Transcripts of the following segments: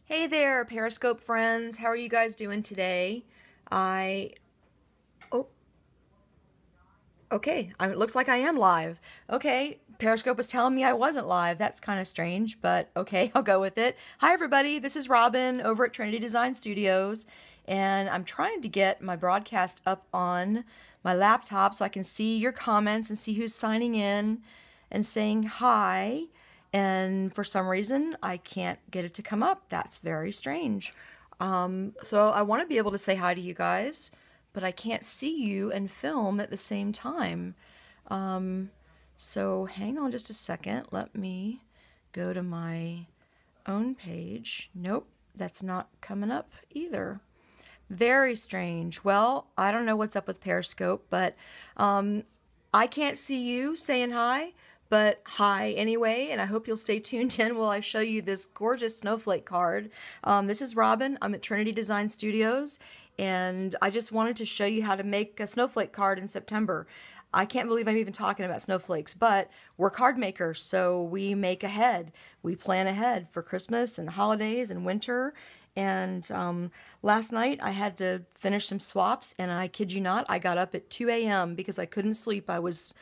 Hey there, Periscope friends. How are you guys doing today? I oh, okay. It looks like I am live. Okay, Periscope was telling me I wasn't live. That's kind of strange, but okay, I'll go with it. Hi everybody. This is Robin over at Trinity Design Studios, and I'm trying to get my broadcast up on my laptop so I can see your comments and see who's signing in and saying hi. And for some reason, I can't get it to come up. That's very strange. So I want to be able to say hi to you guys, but I can't see you and film at the same time. So hang on just a second. Let me go to my own page. Nope, that's not coming up either. Very strange. Well, I don't know what's up with Periscope, but I can't see you saying hi, but hi anyway, and I hope you'll stay tuned in while I show you this gorgeous snowflake card. This is Robin. I'm at Trinity Design Studios, and I just wanted to show you how to make a snowflake card in September. I can't believe I'm even talking about snowflakes, but we're card makers, so we make ahead. We plan ahead for Christmas and holidays and winter. And last night I had to finish some swaps, and I kid you not, I got up at 2 a.m. because I couldn't sleep. I was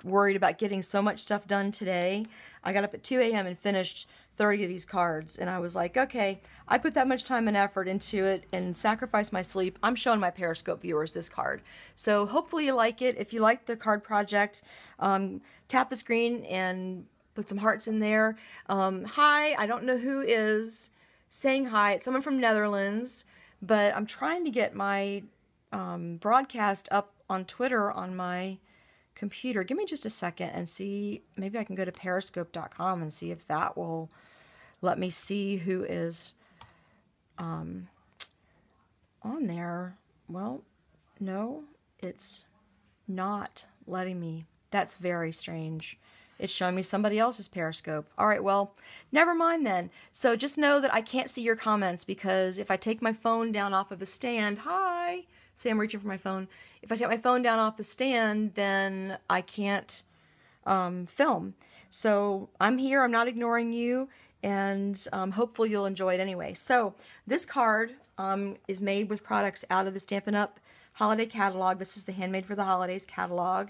worried about getting so much stuff done today. I got up at 2 a.m. and finished 30 of these cards, and I was like, okay, I put that much time and effort into it and sacrificed my sleep. I'm showing my Periscope viewers this card. So hopefully you like it. If you like the card project, tap the screen and put some hearts in there. Hi, I don't know who is saying hi. It's someone from Netherlands, but I'm trying to get my broadcast up on Twitter on my computer. Give me just a second and see. Maybe I can go to periscope.com and see if that will let me see who is on there. Well, no, it's not letting me. That's very strange. It's showing me somebody else's Periscope. All right, well, never mind then. So just know that I can't see your comments because if I take my phone down off of the stand, hi, say I'm reaching for my phone. If I take my phone down off the stand, then I can't film. So I'm here, I'm not ignoring you, and hopefully you'll enjoy it anyway. So this card is made with products out of the Stampin' Up! Holiday Catalog. This is the Handmade for the Holidays catalog.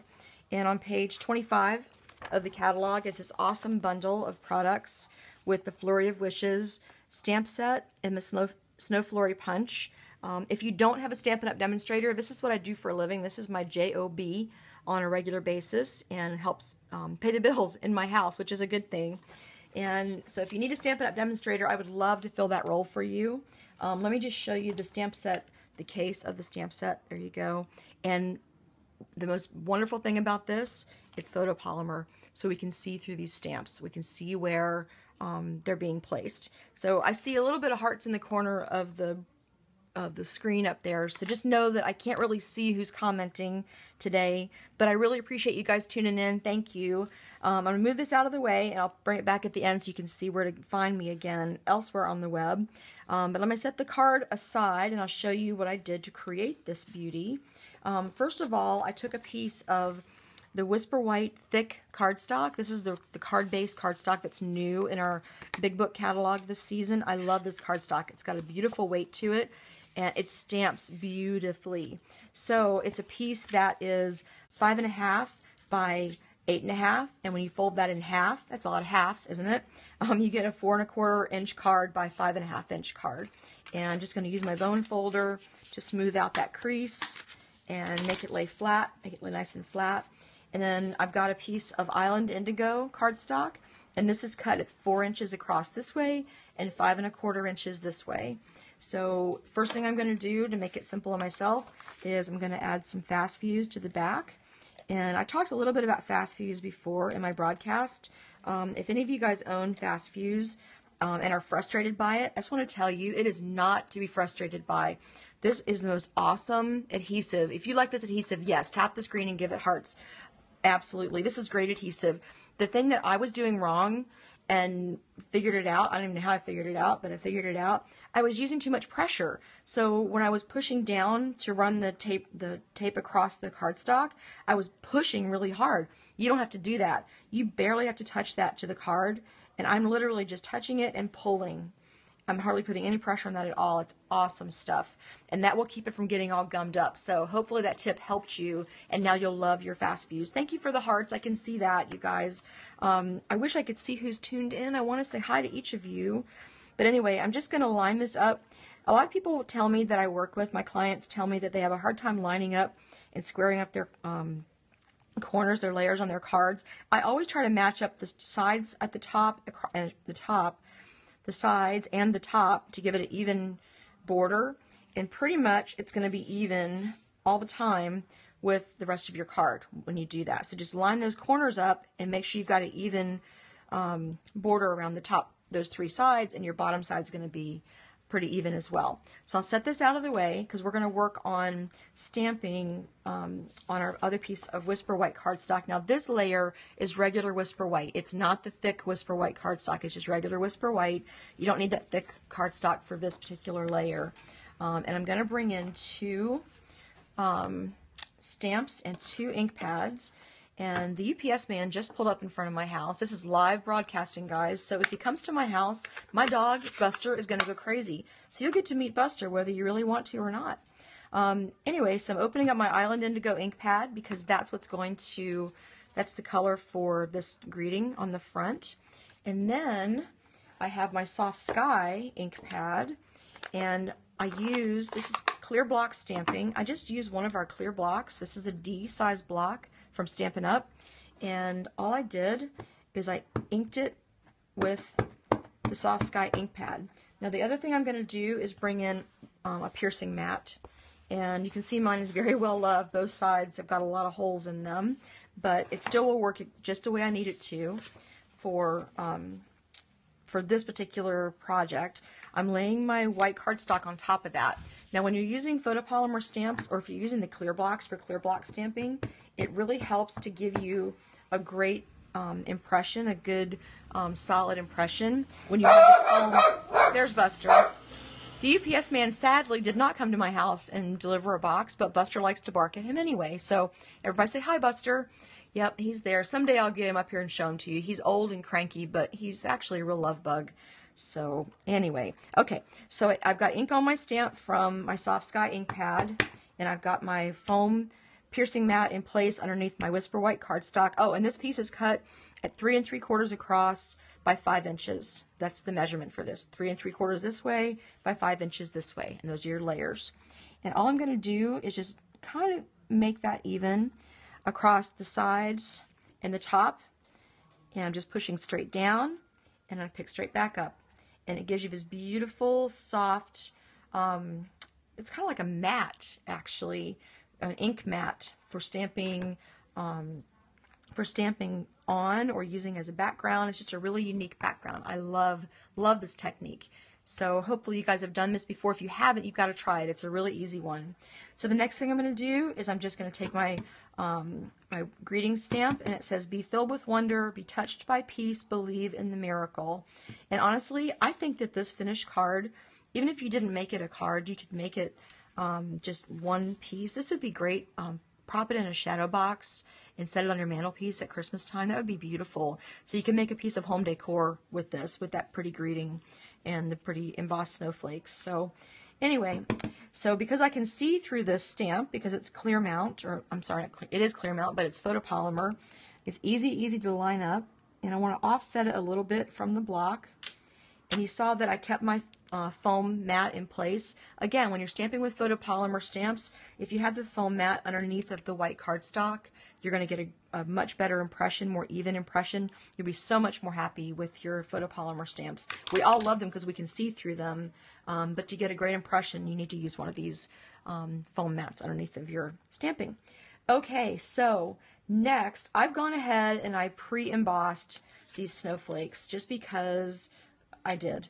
And on page 25 of the catalog is this awesome bundle of products with the Flurry of Wishes stamp set and the Snow Flurry Punch. If you don't have a Stampin' Up! Demonstrator, this is what I do for a living. This is my job on a regular basis and helps pay the bills in my house, which is a good thing. And so if you need a Stampin' Up! Demonstrator, I would love to fill that role for you. Let me just show you the stamp set, the case of the stamp set. There you go. And the most wonderful thing about this, it's photopolymer, so we can see through these stamps. We can see where they're being placed. So I see a little bit of hearts in the corner of the screen up there, so just know that I can't really see who's commenting today, but I really appreciate you guys tuning in. Thank you. I'm going to move this out of the way, and I'll bring it back at the end so you can see where to find me again elsewhere on the web. But let me set the card aside, and I'll show you what I did to create this beauty. First of all, I took a piece of the Whisper White thick cardstock. This is the card-based cardstock that's new in our Big Book catalog this season. I love this cardstock. It's got a beautiful weight to it, and it stamps beautifully. So it's a piece that is 5.5 by 8.5, and when you fold that in half, that's a lot of halves, isn't it? You get a 4¼ inch card by 5.5 inch card. And I'm just going to use my bone folder to smooth out that crease and make it lay flat, make it lay nice and flat. And then I've got a piece of Island Indigo cardstock, and this is cut at 4 inches across this way and 5¼ inches this way. So first thing I'm going to do to make it simple on myself is I'm going to add some fast fuse to the back. And I talked a little bit about fast fuse before in my broadcast. If any of you guys own fast fuse and are frustrated by it, I just want to tell you it is not to be frustrated by. This is the most awesome adhesive. If you like this adhesive, yes, tap the screen and give it hearts. Absolutely. This is great adhesive. The thing that I was doing wrong and figured it out, I don't even know how I figured it out, but I figured it out. I was using too much pressure. So when I was pushing down to run the tape across the cardstock, I was pushing really hard. You don't have to do that. You barely have to touch that to the card, and I'm literally just touching it and pulling. I'm hardly putting any pressure on that at all. It's awesome stuff. And that will keep it from getting all gummed up. So hopefully that tip helped you, and now you'll love your fast views. Thank you for the hearts. I can see that, you guys. I wish I could see who's tuned in. I want to say hi to each of you. But anyway, I'm just going to line this up. A lot of people tell me that I work with, my clients tell me that they have a hard time lining up and squaring up their corners, their layers on their cards. I always try to match up the sides at the top and the sides and the top to give it an even border, and pretty much it's going to be even all the time with the rest of your card when you do that. So just line those corners up and make sure you've got an even border around the top, those three sides, and your bottom side's going to be pretty even as well. So I'll set this out of the way because we're going to work on stamping on our other piece of Whisper White cardstock. Now this layer is regular Whisper White. It's not the thick Whisper White cardstock. It's just regular Whisper White. You don't need that thick cardstock for this particular layer. And I'm going to bring in 2 stamps and 2 ink pads. And the UPS man just pulled up in front of my house. This is live broadcasting, guys. So if he comes to my house, my dog, Buster, is going to go crazy. So you'll get to meet Buster whether you really want to or not. Anyway, so I'm opening up my Island Indigo ink pad because that's what's going to, that's the color for this greeting on the front. And then I have my Soft Sky ink pad. And I used, this is clear block stamping. I just used one of our clear blocks. This is a D size block from Stampin' Up. And all I did is I inked it with the Soft Sky ink pad. Now the other thing I'm going to do is bring in a piercing mat. And you can see mine is very well loved. Both sides have got a lot of holes in them. But it still will work just the way I need it to for this particular project. I'm laying my white cardstock on top of that. Now when you're using photopolymer stamps, or if you're using the clear blocks for clear block stamping, it really helps to give you a great impression, a good solid impression when you have this foam. There's Buster. The UPS man sadly did not come to my house and deliver a box, but Buster likes to bark at him anyway. So everybody say hi, Buster. Yep, he's there. Someday I'll get him up here and show him to you. He's old and cranky, but he's actually a real love bug. So anyway, okay, so I've got ink on my stamp from my Soft Sky ink pad, and I've got my foam piercing mat in place underneath my Whisper White cardstock. Oh, and this piece is cut at 3 3/4 across by 5 inches. That's the measurement for this. 3 3/4 this way by 5 inches this way, and those are your layers. And all I'm going to do is just kind of make that even across the sides and the top, and I'm just pushing straight down, and I pick straight back up, and it gives you this beautiful soft it's kind of like a mat, actually, an ink mat for stamping on or using as a background. It's just a really unique background. I love this technique. So hopefully you guys have done this before. If you haven't, you've got to try it. It's a really easy one. So the next thing I'm going to do is I'm just going to take my my greeting stamp, and it says, "Be filled with wonder, be touched by peace, believe in the miracle." And honestly, I think that this finished card, even if you didn't make it a card, you could make it just one piece. This would be great. Prop it in a shadow box and set it on your mantelpiece at Christmas time. That would be beautiful. So you can make a piece of home decor with this, with that pretty greeting and the pretty embossed snowflakes. So anyway, so because I can see through this stamp, because it's clear mount, or I'm sorry, it is clear mount, but it's photopolymer, it's easy to line up. And I want to offset it a little bit from the block. And you saw that I kept my foam mat in place. Again, when you're stamping with photopolymer stamps, if you have the foam mat underneath of the white cardstock, you're going to get a much better impression, more even impression. You'll be so much more happy with your photopolymer stamps. We all love them because we can see through them, but to get a great impression, you need to use one of these foam mats underneath of your stamping. Okay, so next, I've gone ahead and I pre-embossed these snowflakes just because I did.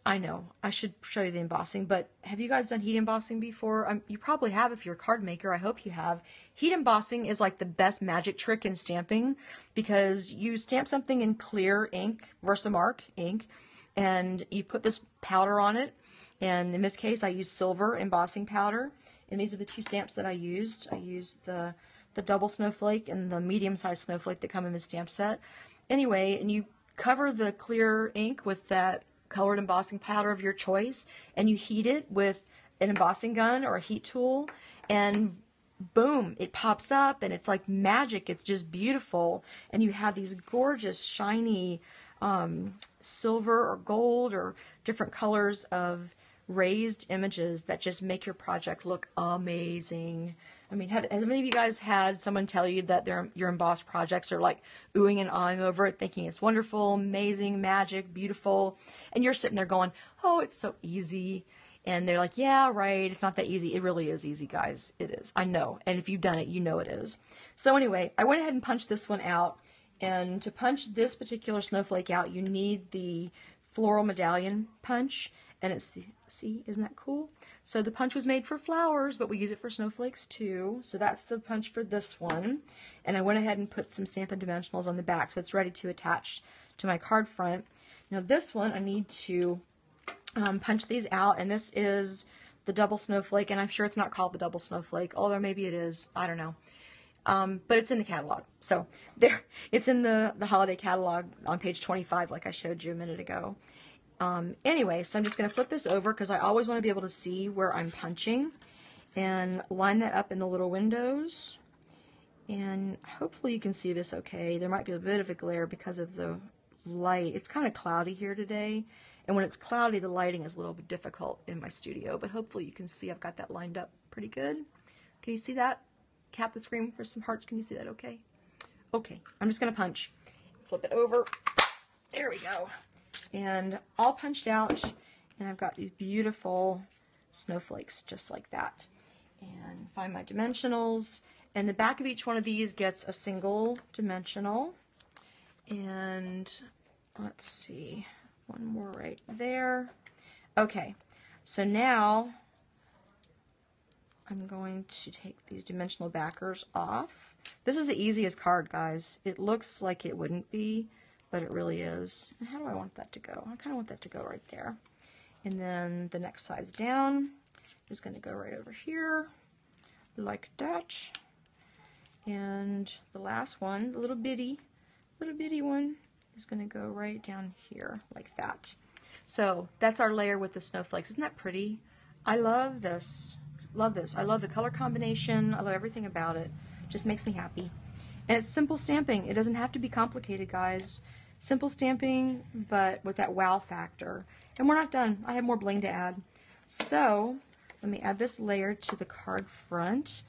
I know, I should show you the embossing, but have you guys done heat embossing before? You probably have if you're a card maker. I hope you have. Heat embossing is like the best magic trick in stamping because you stamp something in clear ink, Versamark ink, and you put this powder on it. And in this case, I used silver embossing powder. And these are the two stamps that I used. I used the double snowflake and the medium-sized snowflake that come in the stamp set. Anyway, and you cover the clear ink with that colored embossing powder of your choice, and you heat it with an embossing gun or a heat tool, and boom, it pops up, and it's like magic. It's just beautiful, and you have these gorgeous, shiny silver or gold or different colors of raised images that just make your project look amazing. I mean, has any of you guys had someone tell you that your embossed projects are like oohing and ahhing over it, thinking it's wonderful, amazing, magic, beautiful, and you're sitting there going, oh, it's so easy. And they're like, yeah, right, it's not that easy. It really is easy, guys. It is. I know. And if you've done it, you know it is. So anyway, I went ahead and punched this one out. And to punch this particular snowflake out, you need the floral medallion punch. And it's the, see, isn't that cool? So the punch was made for flowers, but we use it for snowflakes too. So that's the punch for this one. And I went ahead and put some Stampin' Dimensionals on the back, so it's ready to attach to my card front. Now this one, I need to punch these out, and this is the double snowflake, and I'm sure it's not called the double snowflake, although maybe it is, I don't know. But it's in the catalog. So there, it's in the holiday catalog on page 25, like I showed you a minute ago. Anyway, so I'm just going to flip this over because I always want to be able to see where I'm punching, and line that up in the little windows. And hopefully you can see this okay. There might be a bit of a glare because of the light. It's kind of cloudy here today. And when it's cloudy, the lighting is a little bit difficult in my studio, but hopefully you can see I've got that lined up pretty good. Can you see that? Cap the screen for some hearts. Can you see that okay? Okay, I'm just going to punch. Flip it over. There we go. And all punched out, and I've got these beautiful snowflakes just like that. And find my dimensionals. And the back of each one of these gets a single dimensional. And let's see. One more right there. Okay, so now I'm going to take these dimensional backers off. This is the easiest card, guys. It looks like it wouldn't be, but it really is. And how do I want that to go? I kind of want that to go right there. And then the next size down is going to go right over here, like that. And the last one, the little bitty one, is going to go right down here like that. So that's our layer with the snowflakes. Isn't that pretty? I love this. Love this. I love the color combination. I love everything about it. Just makes me happy. And it's simple stamping. It doesn't have to be complicated, guys. Simple stamping, but with that wow factor. And we're not done. I have more bling to add. So let me add this layer to the card front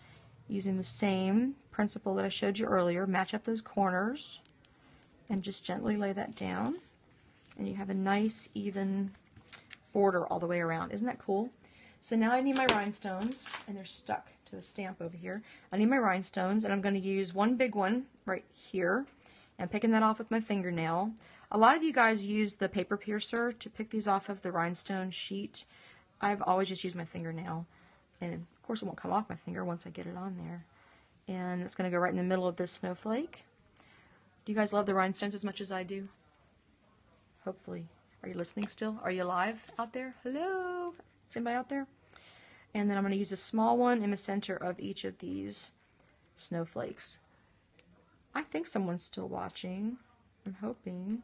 using the same principle that I showed you earlier. Match up those corners and just gently lay that down, and you have a nice even border all the way around. Isn't that cool? So now I need my rhinestones, and they're stuck to a stamp over here. I need my rhinestones, and I'm going to use one big one right here, and picking that off with my fingernail. A lot of you guys use the paper piercer to pick these off of the rhinestone sheet. I've always just used my fingernail, and of course it won't come off my finger once I get it on there. And it's going to go right in the middle of this snowflake. Do you guys love the rhinestones as much as I do? Hopefully. Are you listening still? Are you alive out there? Hello? Is anybody out there? And then I'm going to use a small one in the center of each of these snowflakes. I think someone's still watching. I'm hoping.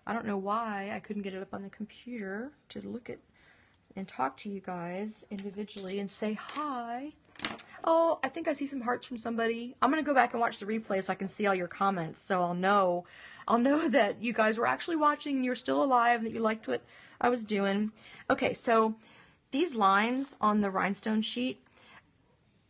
I don't know why I couldn't get it up on the computer to look at and talk to you guys individually and say hi. Oh, I think I see some hearts from somebody. I'm going to go back and watch the replay so I can see all your comments, so I'll know that you guys were actually watching and you're still alive and that you liked what I was doing. Okay, so these lines on the rhinestone sheet,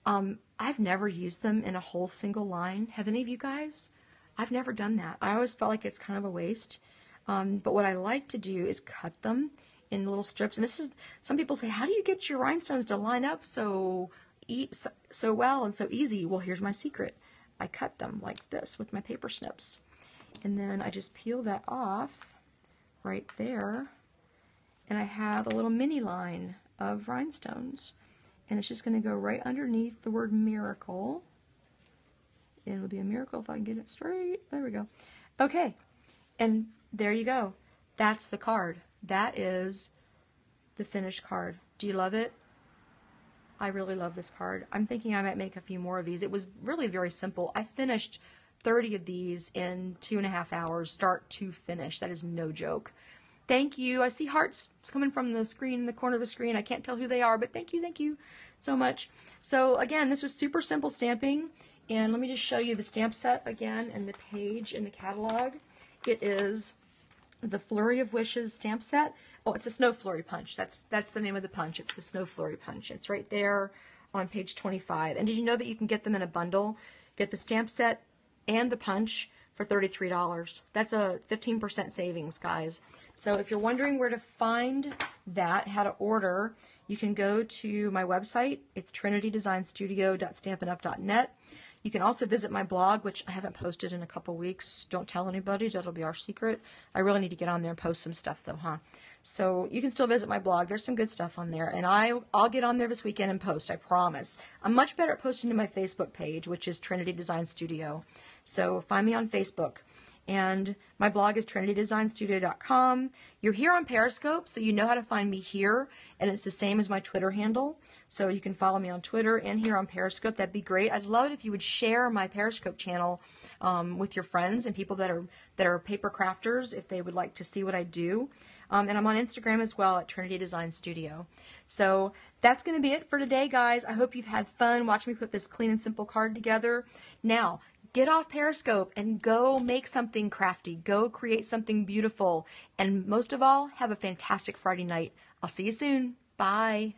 I've never used them in a whole single line. Have any of you guys? I've never done that. I always felt like it's kind of a waste. But what I like to do is cut them in little strips. And this is, some people say, how do you get your rhinestones to line up so well and so easy? Well, here's my secret. I cut them like this with my paper snips. And then I just peel that off right there. And I have a little mini line of rhinestones. And it's just going to go right underneath the word miracle. And it'll be a miracle if I can get it straight. There we go. Okay. And there you go. That's the card. That is the finished card. Do you love it? I really love this card. I'm thinking I might make a few more of these. It was really very simple. I finished 30 of these in 2.5 hours, start to finish. That is no joke. Thank you. I see hearts coming from the screen, the corner of the screen. I can't tell who they are, but thank you so much. So again, this was super simple stamping. And let me just show you the stamp set again and the page in the catalog. It is the Flurry of Wishes stamp set. Oh, it's a Snow Flurry punch. That's the name of the punch. It's the Snow Flurry punch. It's right there on page 25. And did you know that you can get them in a bundle? Get the stamp set and the punch for $33. That's a 15% savings, guys. So if you're wondering where to find that, how to order, you can go to my website. It's trinitydesignstudio.stampinup.net. You can also visit my blog, which I haven't posted in a couple weeks. Don't tell anybody. That'll be our secret. I really need to get on there and post some stuff, though, huh? So you can still visit my blog. There's some good stuff on there. And I'll get on there this weekend and post, I promise. I'm much better at posting to my Facebook page, which is Trinity Design Studio. So find me on Facebook. And my blog is trinitydesignstudio.com. You're here on Periscope, so you know how to find me here, and it's the same as my Twitter handle. So you can follow me on Twitter and here on Periscope. That'd be great. I'd love it if you would share my Periscope channel with your friends and people that are paper crafters if they would like to see what I do. And I'm on Instagram as well at Trinity Design Studio. So that's going to be it for today, guys. I hope you've had fun watching me put this clean and simple card together. Now, get off Periscope and go make something crafty. Go create something beautiful. And most of all, have a fantastic Friday night. I'll see you soon. Bye.